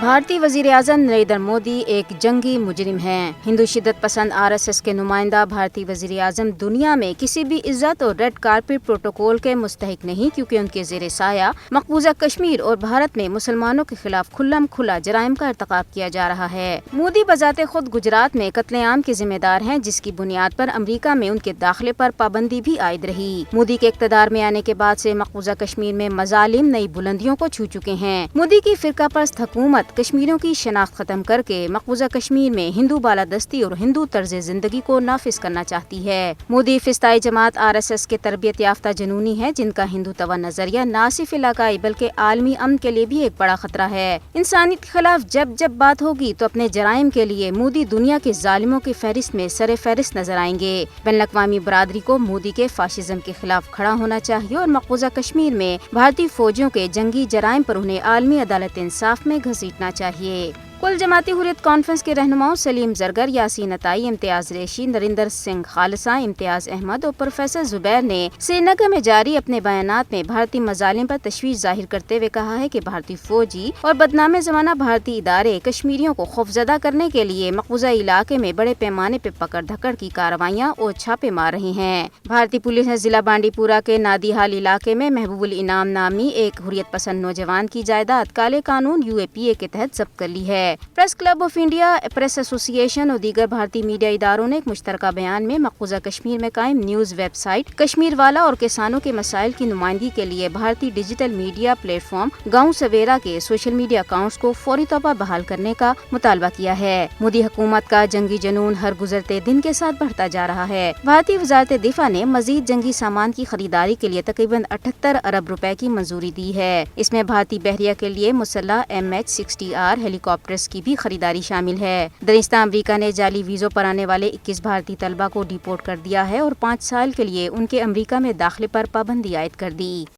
بھارتی وزیر اعظم نریندر مودی ایک جنگی مجرم ہیں۔ ہندو شدت پسند RSS کے نمائندہ بھارتی وزیر اعظم دنیا میں کسی بھی عزت اور ریڈ کارپیٹ پروٹوکول کے مستحق نہیں، کیونکہ ان کے زیر سایہ مقبوضہ کشمیر اور بھارت میں مسلمانوں کے خلاف کھلم کھلا جرائم کا ارتکاب کیا جا رہا ہے۔ مودی بذات خود گجرات میں قتل عام کے ذمہ دار ہیں، جس کی بنیاد پر امریکہ میں ان کے داخلے پر پابندی بھی عائد رہی۔ مودی کے اقتدار میں آنے کے بعد سے مقبوضہ کشمیر میں مظالم نئی بلندیوں کو چھو چکے ہیں۔ مودی کی فرقہ پرست حکومت کشمیریوں کی شناخت ختم کر کے مقبوضہ کشمیر میں ہندو بالادستی اور ہندو طرز زندگی کو نافذ کرنا چاہتی ہے۔ مودی فسطائی جماعت RSS کے تربیت یافتہ جنونی ہے، جن کا ہندو توا نظریہ نہ صرف علاقائی بلکہ عالمی امن کے لیے بھی ایک بڑا خطرہ ہے۔ انسانیت کے خلاف جب بات ہوگی تو اپنے جرائم کے لیے مودی دنیا کے ظالموں کی فہرست میں سر فہرست نظر آئیں گے۔ بین الاقوامی برادری کو مودی کے فاشزم کے خلاف کھڑا ہونا چاہیے اور مقبوضہ کشمیر میں بھارتی فوجیوں کے جنگی جرائم پر انہیں عالمی عدالت انصاف میں گھسیٹنا چاہیے۔ کل جماعتی حریت کانفرنس کے رہنماؤں سلیم زرگر، یاسین عطائی، امتیاز ریشی، نریندر سنگھ خالصہ، امتیاز احمد اور پروفیسر زبیر نے سری نگر میں جاری اپنے بیانات میں بھارتی مظالم پر تشویش ظاہر کرتے ہوئے کہا ہے کہ بھارتی فوجی اور بدنام زمانہ بھارتی ادارے کشمیریوں کو خوفزدہ کرنے کے لیے مقبوضہ علاقے میں بڑے پیمانے پر پکڑ دھکڑ کی کارروائیاں اور چھاپے مار رہے ہیں۔ بھارتی پولیس نے ضلع بانڈی پورہ کے نادی حال علاقے میں محبوب الانعام نامی ایک حریت پسند نوجوان کی جائیداد کالے قانون UAPA کے تحت ضبط کر لی ہے۔ Press club of India, press ایسوسی ایشن اور دیگر بھارتی میڈیا اداروں نے ایک مشترکہ بیان میں مقبوضہ کشمیر میں قائم نیوز ویب سائٹ کشمیر والا اور کسانوں کے مسائل کی نمائندگی کے لیے بھارتی ڈیجیٹل میڈیا پلیٹ فارم گاؤں سویرا کے سوشل میڈیا اکاؤنٹس کو فوری طور پر بحال کرنے کا مطالبہ کیا ہے۔ مودی حکومت کا جنگی جنون ہر گزرتے دن کے ساتھ بڑھتا جا رہا ہے۔ بھارتی وزارت دفاع نے مزید جنگی سامان کی خریداری کے لیے تقریباً 78 ارب روپے کی منظوری دی ہے۔ اس میں بھارتی بحریہ کے لیے مسلح MH-60R ہیلی کاپٹرز کی بھی خریداری شامل ہے۔ درستہ امریکہ نے جعلی ویزوں پر آنے والے 21 بھارتی طلبہ کو ڈیپورٹ کر دیا ہے اور 5 سال کے لیے ان کے امریکہ میں داخلے پر پابندی عائد کر دی۔